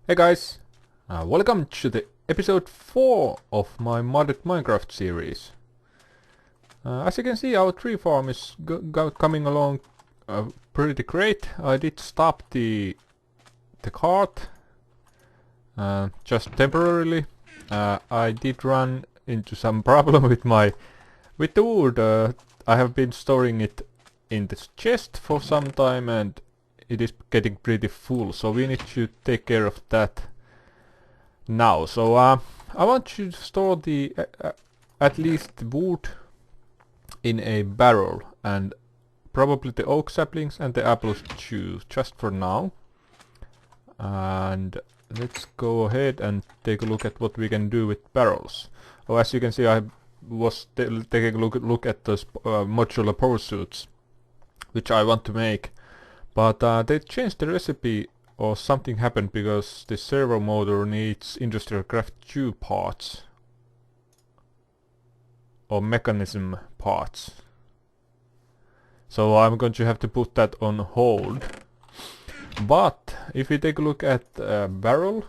Hey guys, welcome to the episode 4 of my modded Minecraft series. As you can see, our tree farm is coming along pretty great. I did stop the cart just temporarily. I did run into some problem with the wood. I have been storing it in this chest for some time and it is getting pretty full, so we need to take care of that now. So I want to store the at least the wood in a barrel, and probably the oak saplings and the apples too, just for now. And let's go ahead and take a look at what we can do with barrels. Oh, as you can see, I was taking a look at those modular power suits, which I want to make. But they changed the recipe, or something happened, because the servo motor needs industrial craft 2 parts. Or mechanism parts. So I'm going to have to put that on hold. But if we take a look at barrel,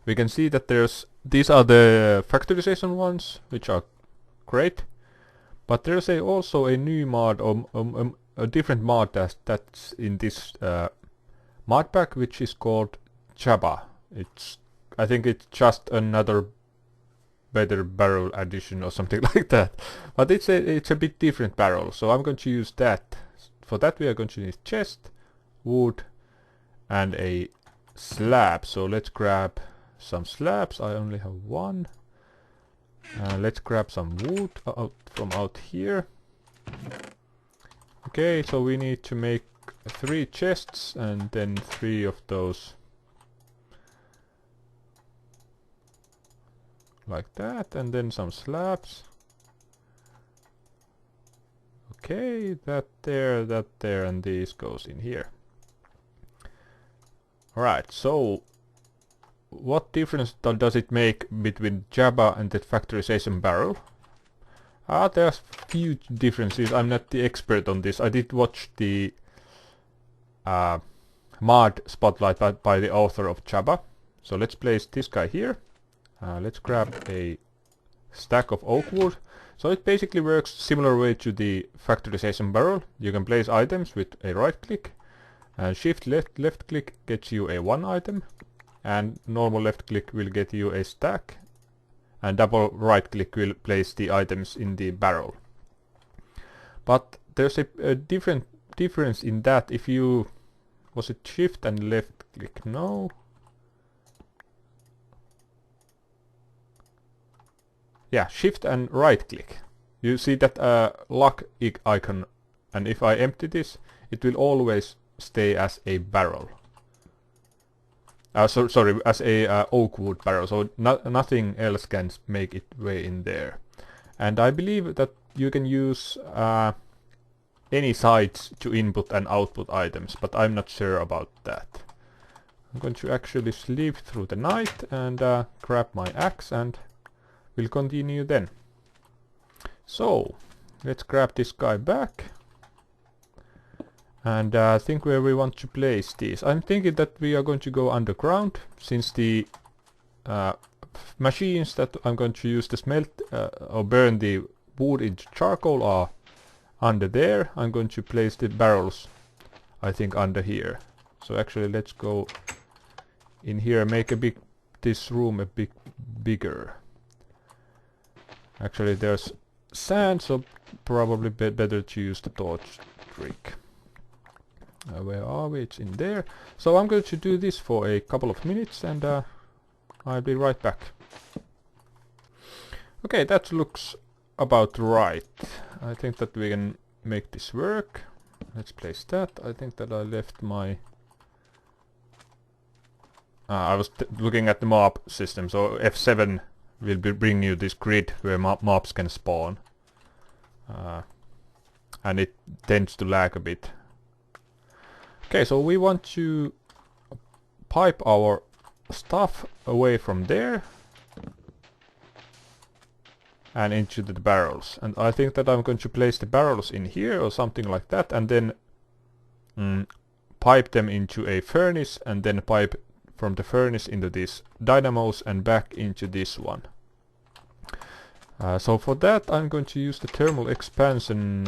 we can see that these are the factorization ones, which are great. But there's also a new mod, or a different mod that's in this mod pack, which is called JABBA. I think it's just another better barrel addition or something like that. But it's a bit different barrel, so I'm going to use that. For that we are going to need chest, wood, and a slab. So let's grab some slabs. I only have one. Let's grab some wood from out here. Okay, so we need to make 3 chests and then 3 of those. Like that, and then some slabs. Okay, that there, and these goes in here. Alright, so what difference does it make between JABBA and the factorization barrel? There's few differences. I'm not the expert on this. I did watch the mod spotlight by the author of JABBA. So let's place this guy here. Let's grab a stack of oak wood. So it basically works similar way to the factorization barrel. You can place items with a right click, and shift left click gets you a 1 item, and normal left click will get you a stack, and double right click will place the items in the barrel. But there's a difference in that. If you... was it shift and left click? No. Yeah, shift and right click. You see that lock icon, and if I empty this, it will always stay as a barrel. Sorry, as a oak wood barrel, so nothing else can make it way in there. And I believe that you can use any sides to input and output items, but I'm not sure about that. I'm going to actually sleep through the night and grab my axe, and we'll continue then. So let's grab this guy back and think where we want to place these. I'm thinking that we are going to go underground, since the machines that I'm going to use to smelt or burn the wood into charcoal are under there. I'm going to place the barrels, I think, under here. So actually let's go in here and make this room a bit bigger. Actually there's sand, so probably better to use the torch trick. Where are we? It's in there. So I'm going to do this for a couple of minutes, and I'll be right back. Okay, that looks about right. I think that we can make this work. Let's place that. I think that I left my... I was looking at the mob system, so F7 will bring you this grid where mobs can spawn. And it tends to lag a bit. Okay, so we want to pipe our stuff away from there and into the barrels. And I think that I'm going to place the barrels in here or something like that, and then pipe them into a furnace and then pipe from the furnace into these dynamos and back into this one. So for that I'm going to use the thermal expansion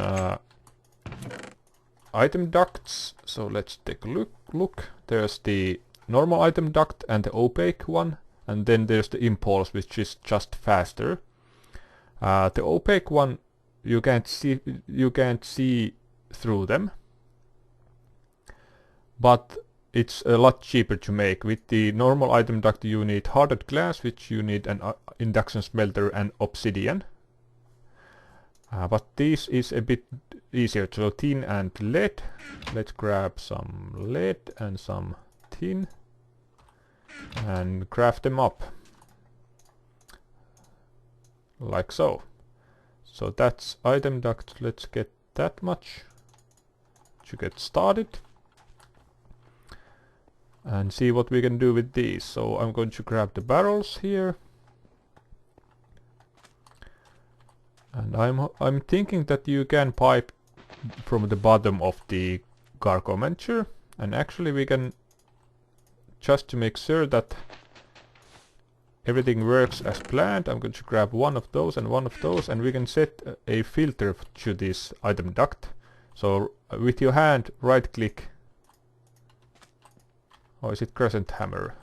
item ducts. So let's take a look. There's the normal item duct and the opaque one, and then there's the impulse, which is just faster. The opaque one you can't see through them, but it's a lot cheaper to make. With the normal item duct you need hardened glass, which you need an induction smelter and obsidian. But this is a bit easier, so tin and lead. Let's grab some lead and some tin and craft them up like so. So that's item duct. Let's get that much to get started and see what we can do with these. So I'm going to grab the barrels here, and I'm thinking that you can pipe from the bottom of the cargo venture, and actually we can, just to make sure that everything works as planned, I'm going to grab one of those, and we can set a filter to this item duct. So with your hand right click, or is it crescent hammer?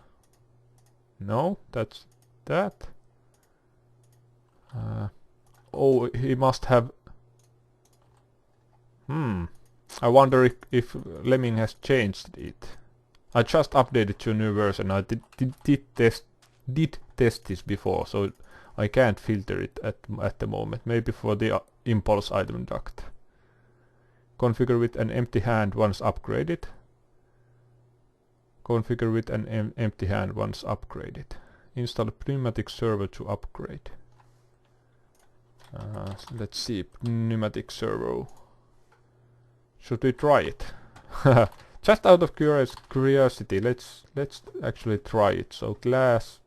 No, that's that. Oh, he must have... I wonder if Lemming has changed it. I just updated to a new version. I did test this before, so I can't filter it at the moment. Maybe for the impulse item duct. Configure with an empty hand once upgraded. Configure with an empty hand once upgraded. Install a pneumatic servo to upgrade. Let's see, pneumatic servo. Should we try it? Just out of curiosity, let's actually try it. So glass.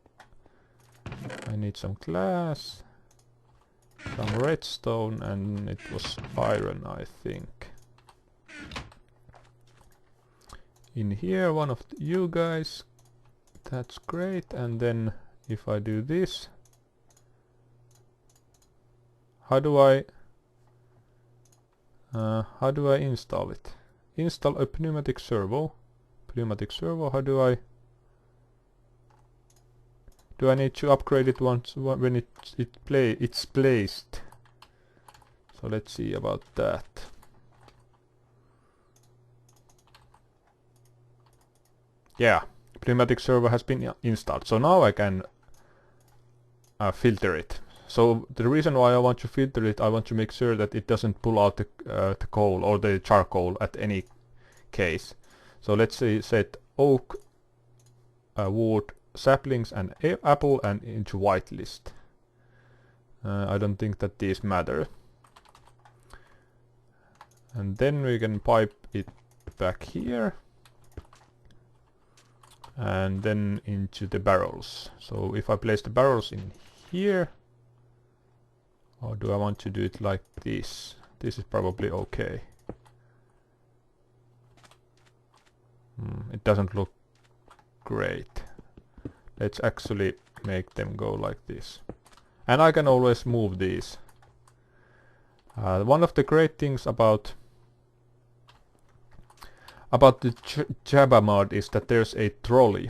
I need some glass, some redstone, and it was iron, I think. In here, one of you guys. That's great. And then if I do this, how do I install it? Install a pneumatic servo. Pneumatic servo. How do I need to upgrade it once when it's placed? So let's see about that. Yeah, pneumatic servo has been installed. So now I can filter it. So the reason why I want to filter it, I want to make sure that it doesn't pull out the coal or the charcoal at any case. So let's say set oak, wood, saplings and apple and into whitelist. I don't think that these matter. And then we can pipe it back here. And then into the barrels. So if I place the barrels in here, or do I want to do it like this? This is probably okay. It doesn't look great. Let's actually make them go like this. And I can always move these. One of the great things about the JABBA mod is that there's a trolley.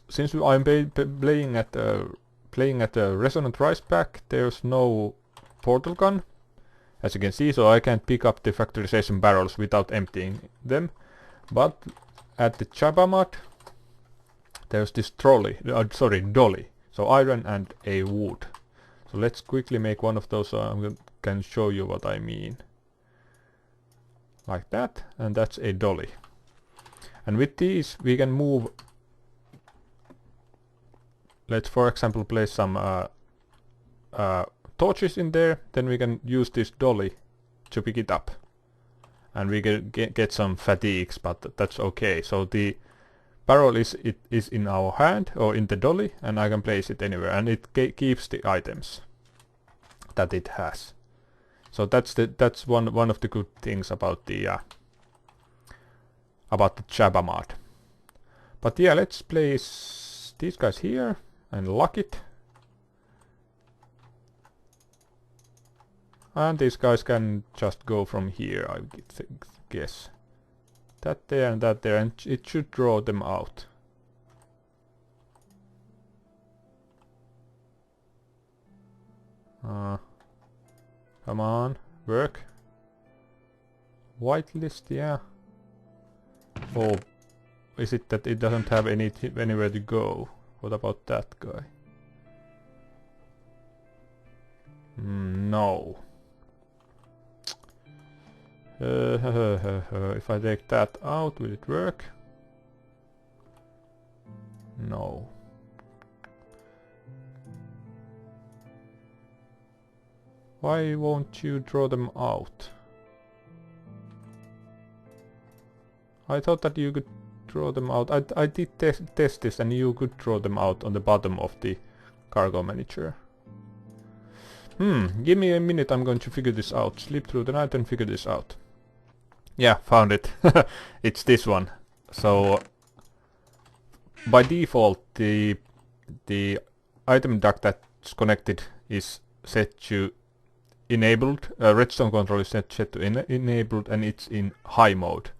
Since I'm playing at a resonant rice pack, there's no portal gun, as you can see, so I can't pick up the factorization barrels without emptying them. But at the JABBA mod, there's this dolly. So iron and a wood. So let's quickly make one of those so I can show you what I mean. Like that, and that's a dolly. And with these we can move. Let's for example place some torches in there, then we can use this dolly to pick it up. And we can get some fatigues, but that's okay. So the barrel is in our hand or in the dolly, and I can place it anywhere, and it keeps the items that it has. So that's one of the good things about the about the JABBA mod. But yeah, let's place these guys here and lock it. And these guys can just go from here, I guess. That there and that there, and it should draw them out. Come on, work. Whitelist, yeah. Oh, is it that it doesn't have anywhere to go? What about that guy? No. If I take that out, will it work? No. Why won't you draw them out? I thought that you could draw them out. I did test this and you could draw them out on the bottom of the cargo manager. Give me a minute, I'm going to figure this out. Sleep through the night and figure this out. Yeah, found it. It's this one. So by default the item duct that's connected is set to enabled. Redstone control is set to enabled and it's in high mode.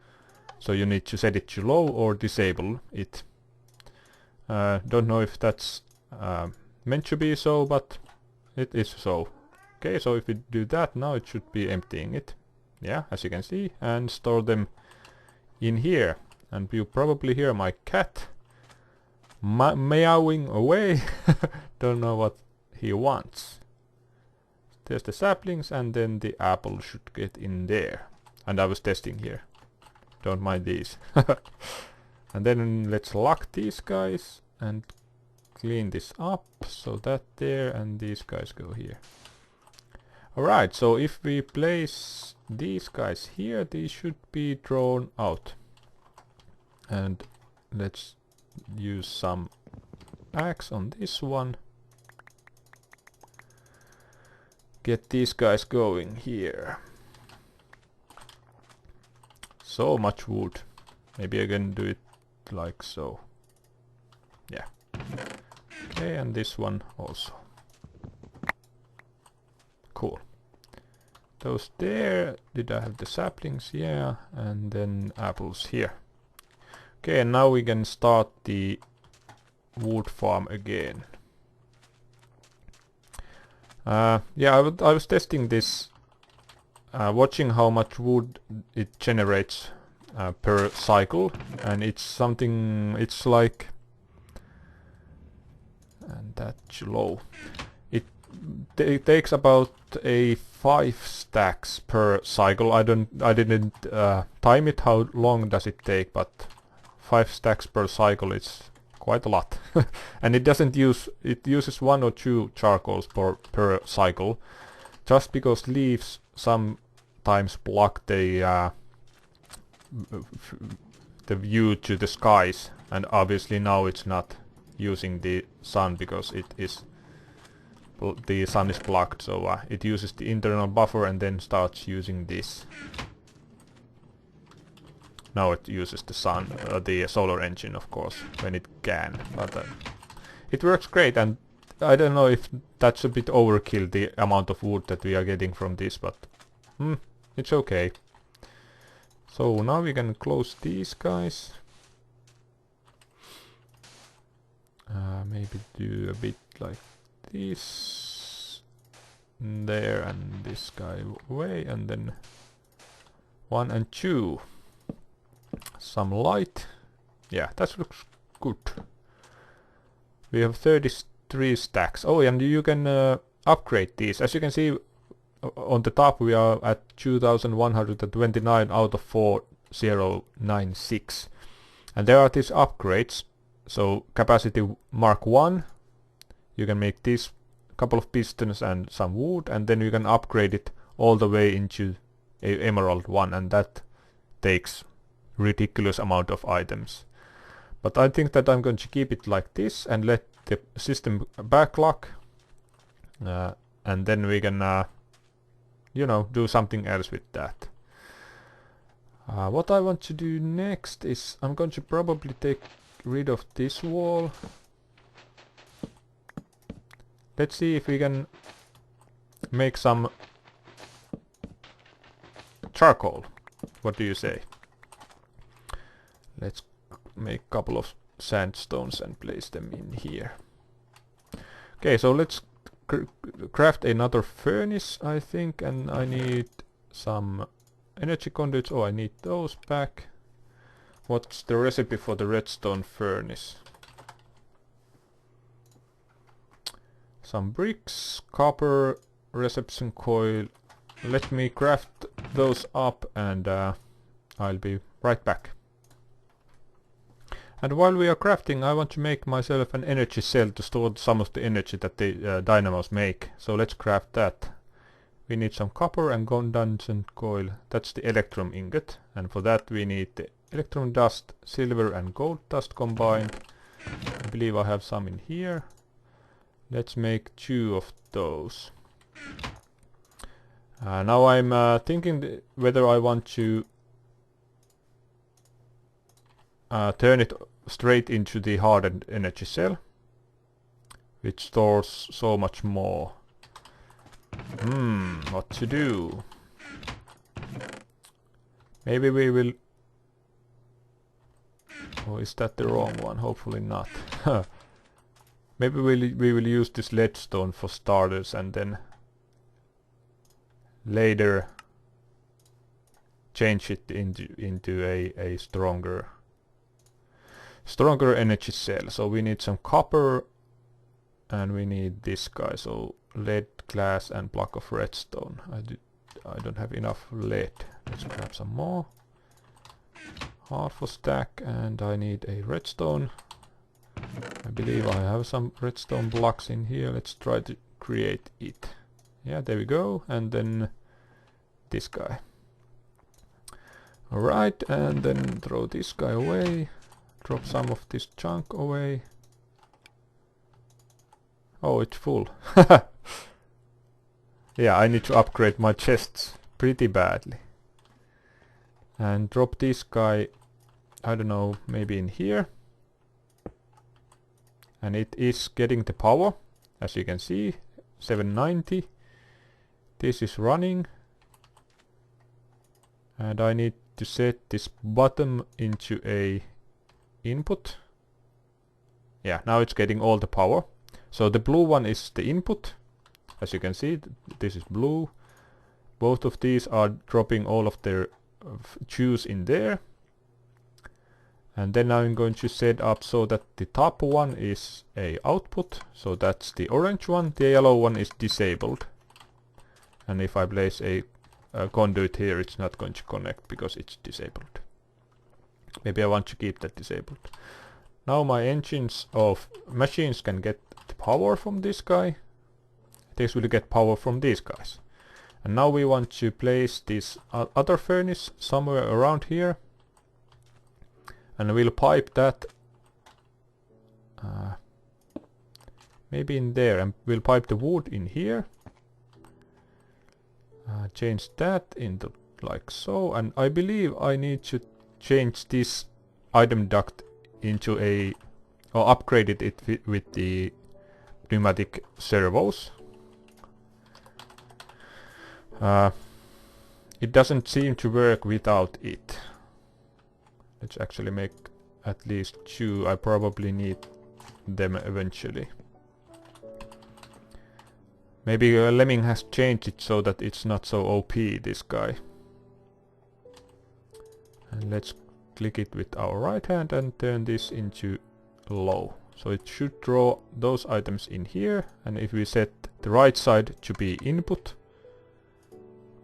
So you need to set it to low or disable it. Don't know if that's meant to be so, but it is so. Okay, so if we do that now, it should be emptying it. Yeah, as you can see, and store them in here. And you probably hear my cat meowing away. Don't know what he wants. There's the saplings, and then the apple should get in there. And I was testing here. Don't mind these. And then let's lock these guys and clean this up. So that there, and these guys go here. Alright, so if we place these guys here, these should be drawn out. And let's use some axe on this one. Get these guys going here. So much wood. Maybe I can do it like so. Yeah. Okay, and this one also. Cool. Those there. Did I have the saplings? Yeah. And then apples here. Okay, and now we can start the wood farm again. Yeah, I was testing this, watching how much wood it generates per cycle, and it's something, it's like, and that's low. It takes about 5 stacks per cycle. I didn't time it how long does it take, but 5 stacks per cycle, it's quite a lot. And it doesn't use, it uses 1 or 2 charcoals per cycle, just because leaves sometimes block the view to the skies, and obviously now it's not using the sun because the sun is blocked, so it uses the internal buffer and then starts using this. Now it uses the sun, the solar engine, of course, when it can, but it works great. And I don't know if that's a bit overkill, the amount of wood that we are getting from this, but it's okay. So now we can close these guys. Maybe do a bit like this, there, and this guy away, and then 1 and 2. Some light. Yeah, that looks good. We have 33 stacks. Oh, and you can upgrade these. As you can see on the top, we are at 2129 out of 4096. And there are these upgrades. So capacity Mark 1, you can make this couple of pistons and some wood, and then you can upgrade it all the way into Emerald 1, and that takes ridiculous amount of items. But I think that I'm going to keep it like this and let the system backlog, and then we can you know, do something else with that. What I want to do next is I'm going to probably take rid of this wall. Let's see if we can make some charcoal. What do you say? Let's make a couple of sandstones and place them in here. Okay, so let's craft another furnace, I think, and I need some energy conduits. Oh, I need those back. What's the recipe for the redstone furnace? Some bricks, copper, reception coil. Let me craft those up and I'll be right back. And while we are crafting, I want to make myself an energy cell to store some of the energy that the dynamos make. So let's craft that. We need some copper and condensate coil. That's the electrum ingot. And for that we need the electrum dust, silver and gold dust combined. I believe I have some in here. Let's make 2 of those. Now I'm thinking whether I want to turn it straight into the hardened energy cell, which stores so much more. What to do? Maybe we will... Oh, is that the wrong one? Hopefully not. Maybe we will use this leadstone for starters and then later change it into a stronger energy cell. So we need some copper and we need this guy. So lead, glass and block of redstone. I don't have enough lead. Let's grab some more. Half a stack, and I need a redstone. I believe I have some redstone blocks in here. Let's try to create it. Yeah, there we go. And then this guy. Alright, and then throw this guy away. Drop some of this junk away. Oh, it's full. Yeah, I need to upgrade my chests pretty badly. And drop this guy, I don't know, maybe in here. And it is getting the power, as you can see, 790. This is running. And I need to set this bottom into a input. Yeah, now it's getting all the power. So the blue one is the input. As you can see, this is blue. Both of these are dropping all of their juice in there. And then I'm going to set up so that the top one is a output. So that's the orange one. The yellow one is disabled. And if I place a conduit here, it's not going to connect because it's disabled. Maybe I want to keep that disabled. Now my engines of machines can get the power from this guy. This will get power from these guys. And now we want to place this other furnace somewhere around here. And we'll pipe that maybe in there, and we'll pipe the wood in here. Change that into like so, and I believe I need to change this item duct into a, or upgraded it with the pneumatic servos. It doesn't seem to work without it. Let's actually make at least 2. I probably need them eventually. Maybe Lemming has changed it so that it's not so OP, this guy. And let's click it with our right hand and turn this into low. So it should draw those items in here, and if we set the right side to be input,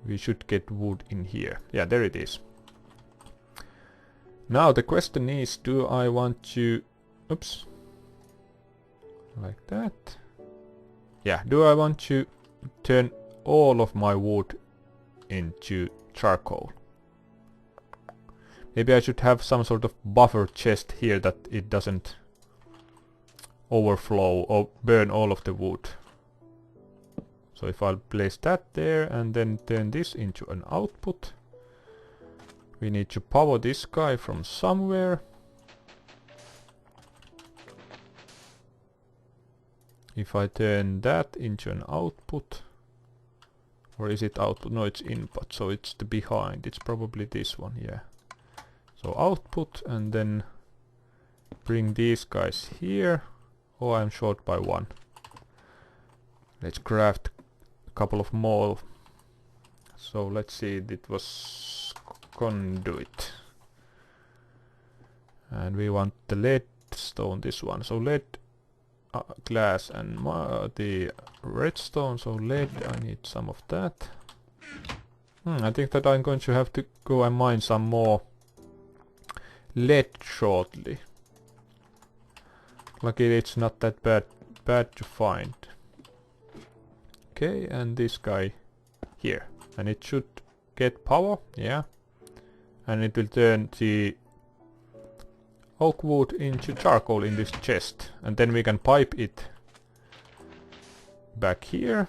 we should get wood in here. Yeah, there it is. Now the question is, do I want to... Oops. Like that. Yeah, do I want to turn all of my wood into charcoal? Maybe I should have some sort of buffer chest here that it doesn't overflow or burn all of the wood. So if I'll place that there and then turn this into an output. We need to power this guy from somewhere. If I turn that into an output, or is it output? No, it's input, so it's the behind. It's probably this one, yeah. So output, and then bring these guys here. Oh, I'm short by one. Let's craft a couple of more. So let's see, it was conduit. And we want the lead stone, this one. So lead, glass, and the redstone. So lead, I need some of that. I think that I'm going to have to go and mine some more lead shortly. Luckily it's not that bad to find. Okay, and this guy here. And it should get power, yeah. And it will turn the oak wood into charcoal in this chest. And then we can pipe it back here.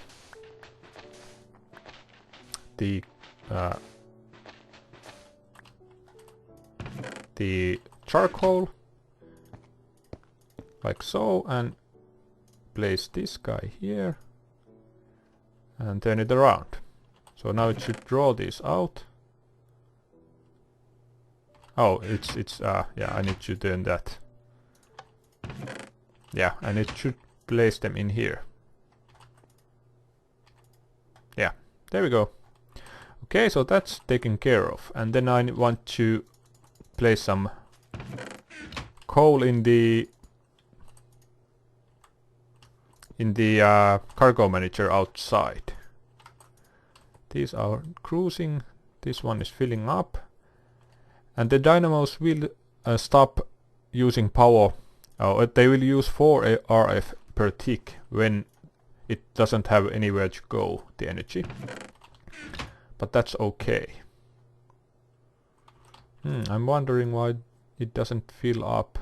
The charcoal. Like so, and place this guy here. And turn it around. So now it should draw this out. Oh, yeah, I need to turn that. Yeah, and it should place them in here. Yeah, there we go. Okay, so that's taken care of. And then I want to place some coal in the cargo manager outside. These are cruising. This one is filling up. And the dynamos will stop using power. They will use 4 RF per tick when it doesn't have anywhere to go, the energy. But that's okay. I'm wondering why it doesn't fill up.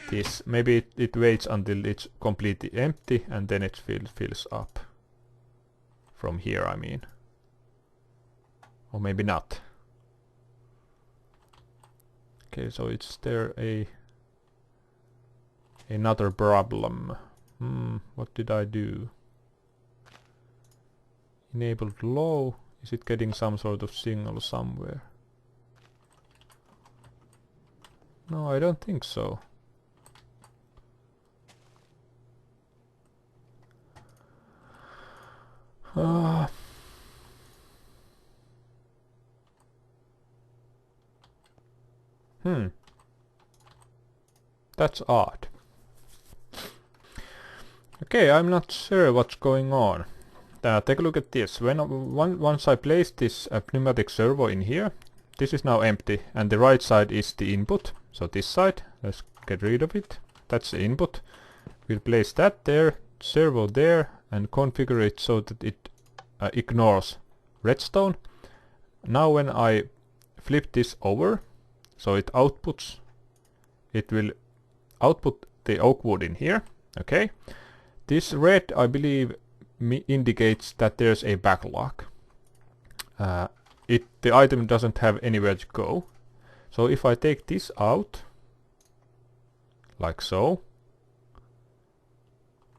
This maybe it waits until it's completely empty and then it fills up. From here, I mean. Or maybe not. Okay, so it's there another problem. What did I do? Enabled low. Is it getting some sort of signal somewhere? No, I don't think so. That's odd. Okay, I'm not sure what's going on. Take a look at this. Once I place this pneumatic servo in here, this is now empty, and the right side is the input. So this side, let's get rid of it. That's the input. We'll place that there, servo there, and configure it so that it ignores redstone. Now when I flip this over, so it outputs, it will output the oak wood in here. Okay. This red, I believe, indicates that there's a backlog. The item doesn't have anywhere to go. So if I take this out, like so,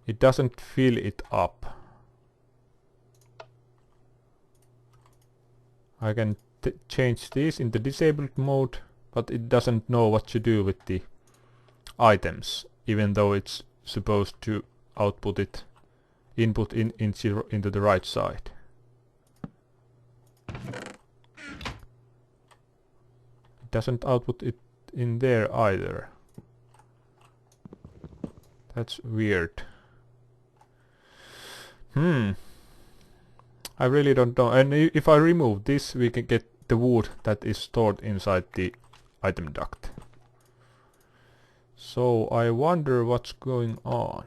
it doesn't fill it up. I can change this into disabled mode, but it doesn't know what to do with the items, even though it's supposed to output it, input into the right side. It doesn't output it in there either. That's weird. I really don't know. And if I remove this, we can get the wood that is stored inside the item duct. So I wonder what's going on.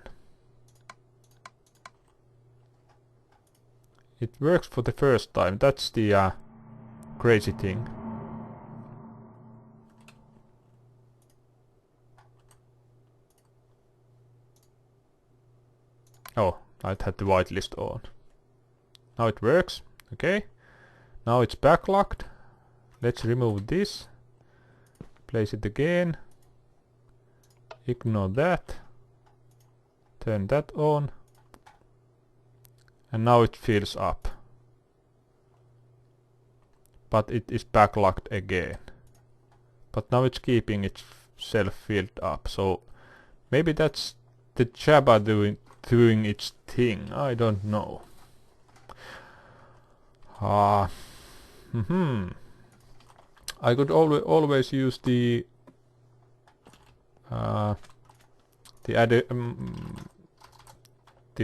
It works for the first time. That's the crazy thing. Oh, I had the whitelist on. Now it works. Okay. Now it's backlogged. let's remove this. Place it again. Ignore that. Turn that on. And now it fills up. But it is backlogged again. But now it's keeping itself filled up. So maybe that's the JABBA doing its thing. I don't know. I could always use the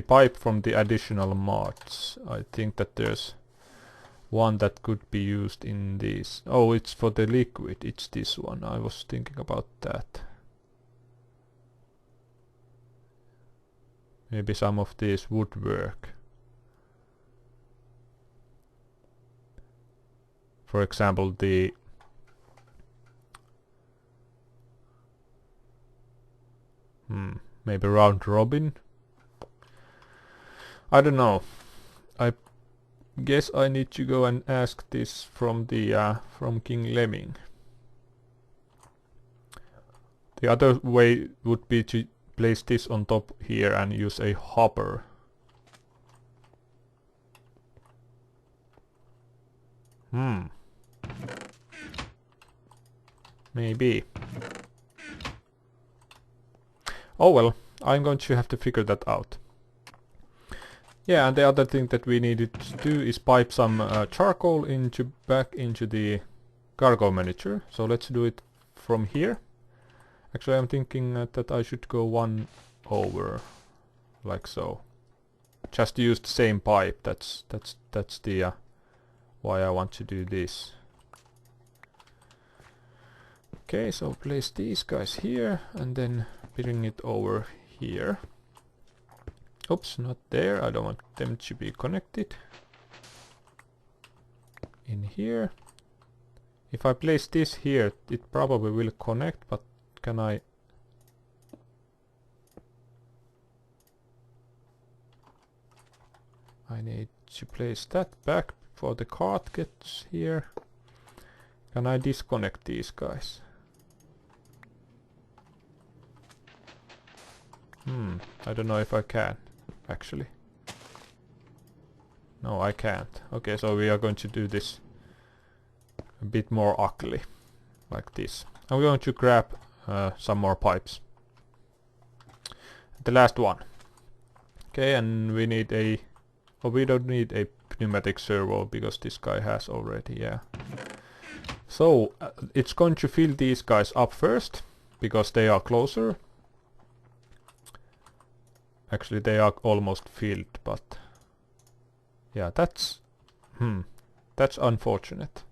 pipe from the additional mods. I think that there's one that could be used in this. Oh, it's for the liquid. It's this one. I was thinking about that. Maybe some of these would work. For example, the maybe round robin. I don't know. I guess I need to go and ask this from the from King Lemming. The other way would be to place this on top here and use a hopper. Maybe. Oh well, I'm going to have to figure that out. Yeah, and the other thing that we needed to do is pipe some charcoal back into the cargo manager. So let's do it from here. Actually, I'm thinking that I should go one over, like so. Just use the same pipe. That's the why I want to do this. Okay, so place these guys here and then bring it over here. Oops, not there. I don't want them to be connected. In here. If I place this here, it probably will connect, but can I... I need to place that back before the cart gets here. Can I disconnect these guys? I don't know if I can, actually. No, I can't. Okay, so we are going to do this a bit more ugly, like this. I'm going to grab some more pipes. The last one. Okay, and we need a... Oh, we don't need a pneumatic servo because this guy has already, yeah. So, it's going to fill these guys up first, because they are closer. Actually, they are almost filled, but... Yeah, that's... that's unfortunate.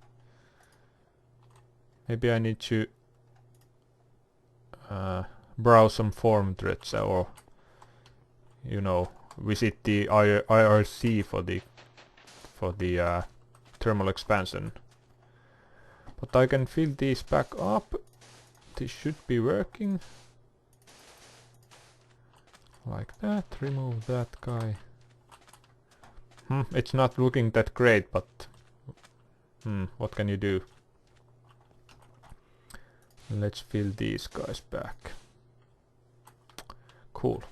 Maybe I need to... browse some form threads or... You know, visit the IRC for the thermal expansion. But I can fill these back up. This should be working. Like that. Remove that guy. It's not looking that great, but... what can you do? Let's fill these guys back. Cool.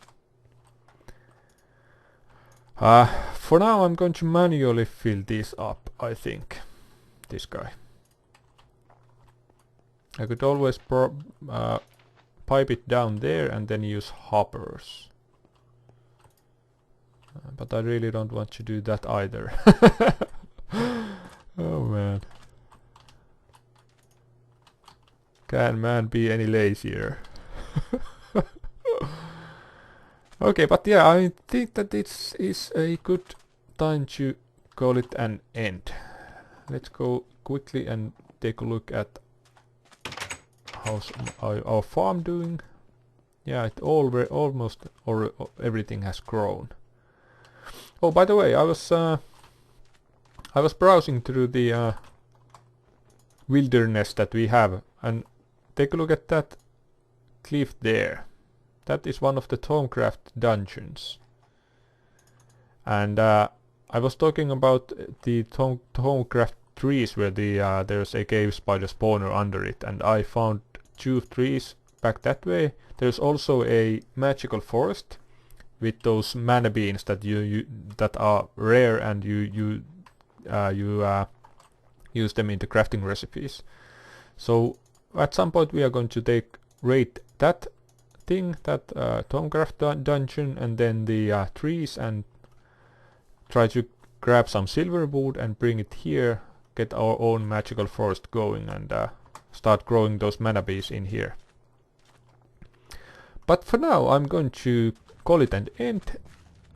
For now I'm going to manually fill these up, I think. This guy. I could always pipe it down there and then use hoppers. But I really don't want to do that either. Oh man. Can man be any lazier? Okay, but yeah, I think that this is a good time to call it an end. Let's go quickly and take a look at how's our farm doing. Yeah, it almost everything has grown. Oh, by the way, I was browsing through the wilderness that we have, and take a look at that cliff there. That is one of the Thaumcraft dungeons. And I was talking about the Thaumcraft trees where there's a cave spider spawner under it, and I found 2 trees back that way. There's also a magical forest with those mana beans that that are rare, and you use them in the crafting recipes. So at some point we are going to raid that thing, that Tomcraft dungeon, and then the trees, and try to grab some silver wood and bring it here, get our own magical forest going, and start growing those mana beans in here. But for now I'm going to call it an end.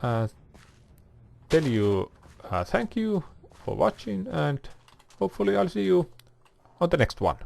Tell you thank you for watching, and hopefully I'll see you on the next one.